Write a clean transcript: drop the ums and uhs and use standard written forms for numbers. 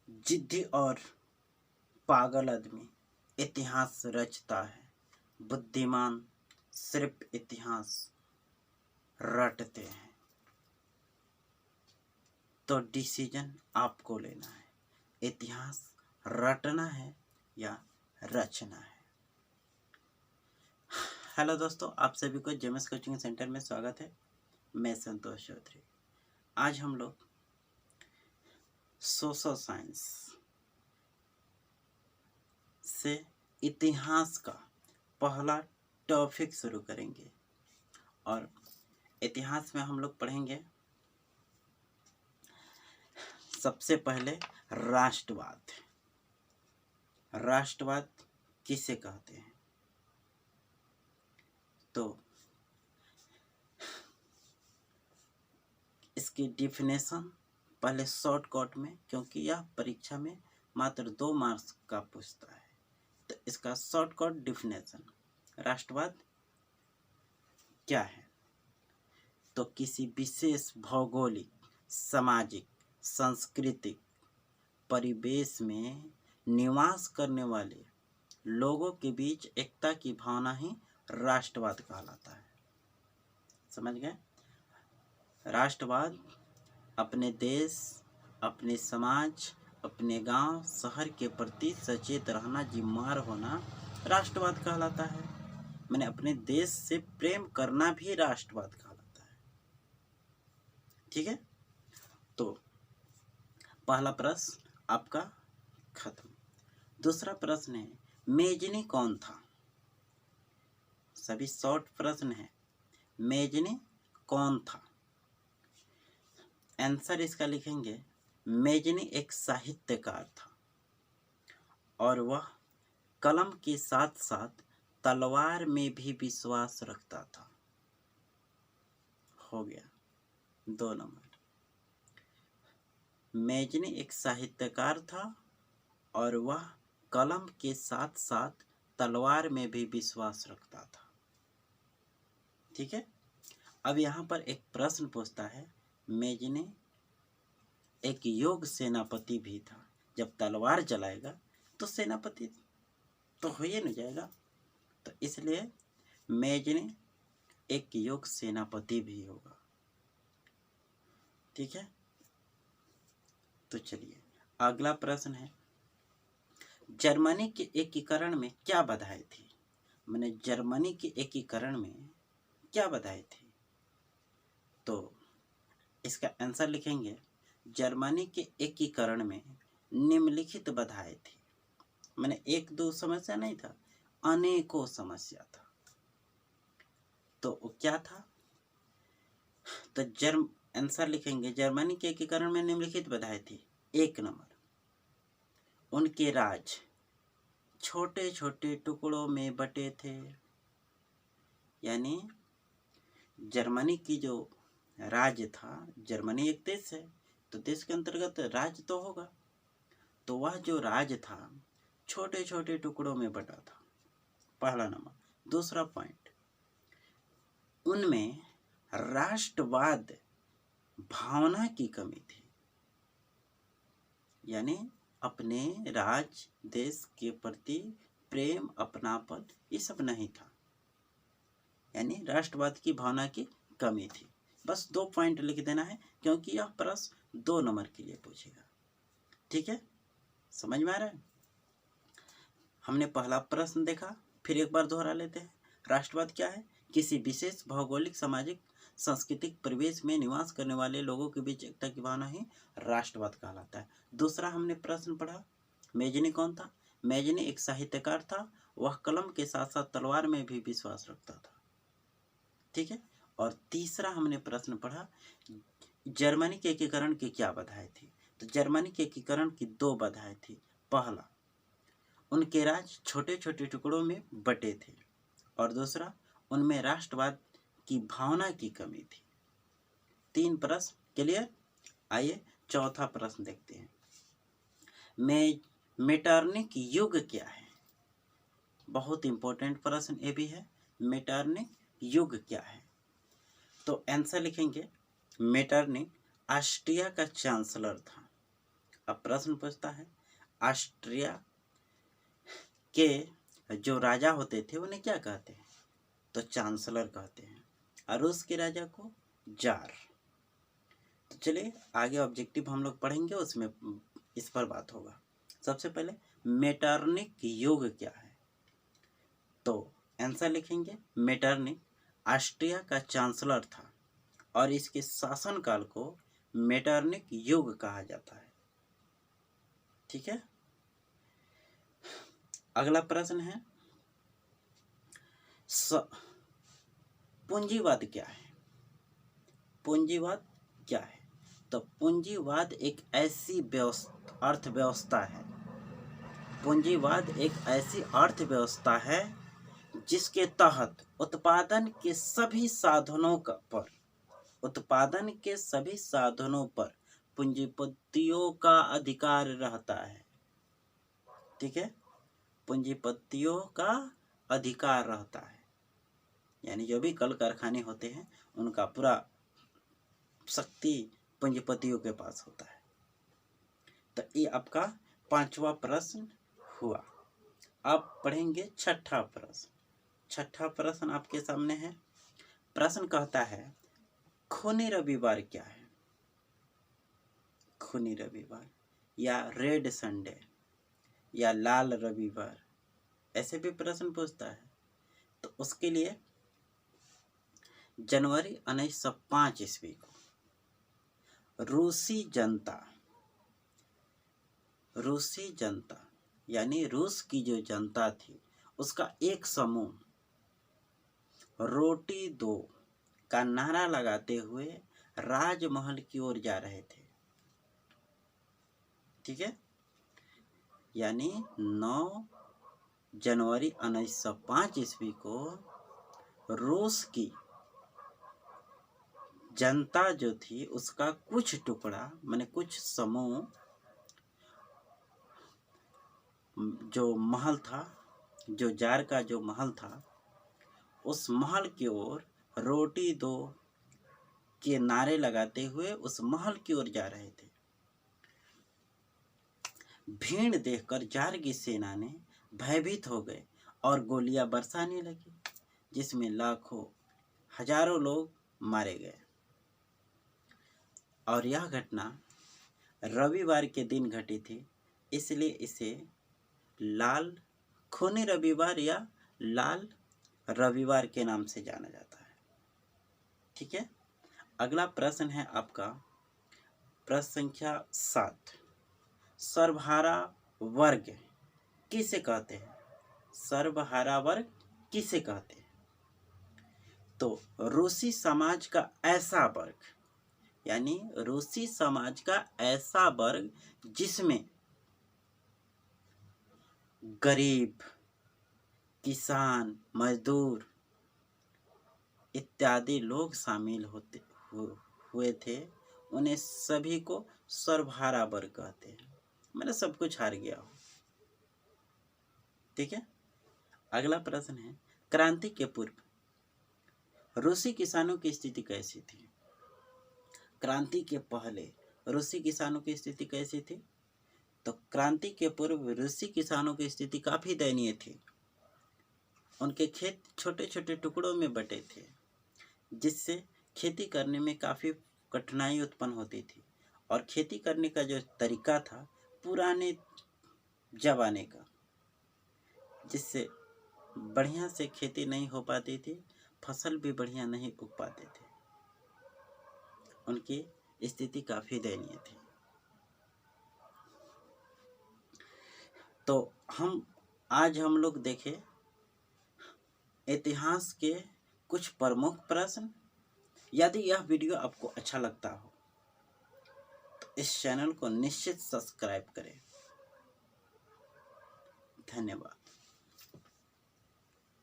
जिद्दी और पागल आदमी इतिहास रचता है, बुद्धिमान सिर्फ इतिहास रटते हैं। तो डिसीजन आपको लेना है, इतिहास रटना है या रचना है। हेलो दोस्तों, आप सभी को जेएमएस कोचिंग सेंटर में स्वागत है। मैं संतोष चौधरी। आज हम लोग सोशल साइंस से इतिहास का पहला टॉपिक शुरू करेंगे और इतिहास में हम लोग पढ़ेंगे सबसे पहले राष्ट्रवाद। राष्ट्रवाद किसे कहते हैं? तो इसकी डिफिनेशन पहले शॉर्टकट में, क्योंकि यह परीक्षा में मात्र 2 मार्क्स का पूछता है, तो इसका शॉर्टकट डिफिनेशन राष्ट्रवाद क्या है? तो किसी विशेष भौगोलिक, सामाजिक, सांस्कृतिक परिवेश में निवास करने वाले लोगों के बीच एकता की भावना ही राष्ट्रवाद कहलाता है। समझ गए? राष्ट्रवाद अपने देश, अपने समाज, अपने गांव, शहर के प्रति सचेत रहना, जिम्मेदार होना राष्ट्रवाद कहलाता है। मैंने अपने देश से प्रेम करना भी राष्ट्रवाद कहलाता है। ठीक है, तो पहला प्रश्न आपका खत्म। दूसरा प्रश्न है, मेजनी कौन था? सभी शॉर्ट प्रश्न है। मेजनी कौन था? आंसर इसका लिखेंगे, मेजनी एक साहित्यकार था और वह कलम के साथ साथ तलवार में भी विश्वास रखता था। हो गया 2 नंबर। मेजनी एक साहित्यकार था और वह कलम के साथ साथ तलवार में भी विश्वास रखता था। ठीक है, अब यहाँ पर एक प्रश्न पूछता है, मेजनी एक योग्य सेनापति भी था। जब तलवार चलाएगा तो सेनापति तो हो ही नहीं जाएगा, तो इसलिए मेजनी एक योग्य सेनापति भी होगा। ठीक है, तो चलिए अगला प्रश्न है, जर्मनी के एकीकरण में क्या बाधाएं थी? मैंने जर्मनी के एकीकरण में क्या बाधाएं थी? तो इसका आंसर लिखेंगे, जर्मनी के एकीकरण में निम्नलिखित बाधाएं थी। मैंने 1-2 समस्या नहीं था, अनेकों समस्या था। तो वो क्या था? तो आंसर लिखेंगे, जर्मनी के एकीकरण में निम्नलिखित बाधाएं थी। 1 नंबर, उनके राज्य छोटे छोटे टुकड़ों में बटे थे। यानी जर्मनी की जो राज्य था, जर्मनी एक देश है तो देश के अंतर्गत राज्य तो होगा, तो वह जो राज्य था छोटे छोटे टुकड़ों में बटा था। पहला नंबर। दूसरा पॉइंट, उनमें राष्ट्रवाद भावना की कमी थी। यानी अपने राज्य देश के प्रति प्रेम, अपनापन ये सब नहीं था, यानी राष्ट्रवाद की भावना की कमी थी। बस 2 पॉइंट लिख देना है, क्योंकि यह प्रश्न 2 नंबर के लिए पूछेगा। ठीक है, समझ में आ रहा है? हमने पहला प्रश्न देखा, फिर एक बार दोहरा लेते हैं। राष्ट्रवाद क्या है? किसी विशेष भौगोलिक, सामाजिक, सांस्कृतिक परिवेश में निवास करने वाले लोगों के बीच एकता की भावना ही राष्ट्रवाद कहलाता है। दूसरा हमने प्रश्न पढ़ा, मेजनी कौन था? मेजनी एक साहित्यकार था, वह कलम के साथ साथ तलवार में भी विश्वास रखता था। ठीक है, और तीसरा हमने प्रश्न पढ़ा, जर्मनी के एकीकरण की क्या बाधाएं थी? तो जर्मनी के एकीकरण की 2 बाधाएं थी। पहला, उनके राज्य छोटे छोटे टुकड़ों में बटे थे, और दूसरा, उनमें राष्ट्रवाद की भावना की कमी थी। 3 प्रश्न क्लियर। आइए चौथा प्रश्न देखते हैं, मेटरनिख युग क्या है? बहुत इंपॉर्टेंट प्रश्न ये भी है, मेटरनिख युग क्या है? तो आंसर लिखेंगे, मेटरनिख ऑस्ट्रिया का चांसलर था अब प्रश्न पूछता है, ऑस्ट्रिया के जो राजा होते थे उन्हें क्या कहते हैं? तो चांसलर कहते हैं। और रूस के राजा को जार। तो चलिए आगे ऑब्जेक्टिव हम लोग पढ़ेंगे, उसमें इस पर बात होगा। सबसे पहले मेटरनिक युग क्या है? तो आंसर लिखेंगे, मेटरनिक ऑस्ट्रिया का चांसलर था और इसके शासनकाल को मेटरनिक युग कहा जाता है। ठीक है। अगला प्रश्न है, पूंजीवाद क्या है? पूंजीवाद क्या है? तो पूंजीवाद एक ऐसी अर्थव्यवस्था है। पूंजीवाद एक ऐसी अर्थव्यवस्था है जिसके तहत उत्पादन के सभी साधनों पर पूंजीपतियों का अधिकार रहता है। ठीक है, पूंजीपतियों का अधिकार रहता है, यानी जो भी कल कारखाने होते हैं उनका पूरा शक्ति पूंजीपतियों के पास होता है। तो ये आपका 5वां प्रश्न हुआ। अब पढ़ेंगे 6ठा प्रश्न। 6ठा प्रश्न आपके सामने है। प्रश्न कहता है, खूनी रविवार क्या है? खूनी रविवार या रेड संडे या लाल रविवार, ऐसे भी प्रश्न पूछता है। तो उसके लिए जनवरी 1905 ईस्वी को रूसी जनता यानी रूस की जो जनता थी उसका एक समूह रोटी दो का नारा लगाते हुए राजमहल की ओर जा रहे थे। ठीक है, यानी 9 जनवरी 1905 ईस्वी को रूस की जनता जो थी उसका कुछ टुकड़ा माने कुछ समूह जो महल था, जो जार का जो महल था, उस महल की ओर रोटी दो के नारे लगाते हुए उस महल की ओर जा रहे थे। भीड़ देखकर जार की सेना ने भयभीत हो गए और गोलियां बरसाने लगी, जिसमें लाखों हजारों लोग मारे गए। और यह घटना रविवार के दिन घटी थी, इसलिए इसे खूनी रविवार या लाल रविवार के नाम से जाना जाता है। ठीक है। अगला प्रश्न है आपका प्रश्न संख्या 7। सर्वहारा वर्ग किसे कहते हैं? सर्वहारा वर्ग किसे कहते हैं? तो रूसी समाज का ऐसा वर्ग, यानी रूसी समाज का ऐसा वर्ग जिसमें गरीब, किसान, मजदूर इत्यादि लोग शामिल हुए थे, उन्हें सभी को सर्वहारा वर्ग कहते हैं। मैंने सब कुछ हार गया हो। ठीक है। अगला प्रश्न है, क्रांति के पूर्व रूसी किसानों की स्थिति कैसी थी? क्रांति के पहले रूसी किसानों की स्थिति कैसी थी? तो क्रांति के पूर्व रूसी किसानों की स्थिति काफी दयनीय थी। उनके खेत छोटे छोटे टुकड़ों में बटे थे, जिससे खेती करने में काफी कठिनाई उत्पन्न होती थी। और खेती करने का जो तरीका था पुराने जमाने का, जिससे बढ़िया से खेती नहीं हो पाती थी, फसल भी बढ़िया नहीं उग पाते थे। उनकी स्थिति काफी दयनीय थी। तो आज हम लोग देखें इतिहास के कुछ प्रमुख प्रश्न। यदि यह वीडियो आपको अच्छा लगता हो तो इस चैनल को निश्चित सब्सक्राइब करें। धन्यवाद।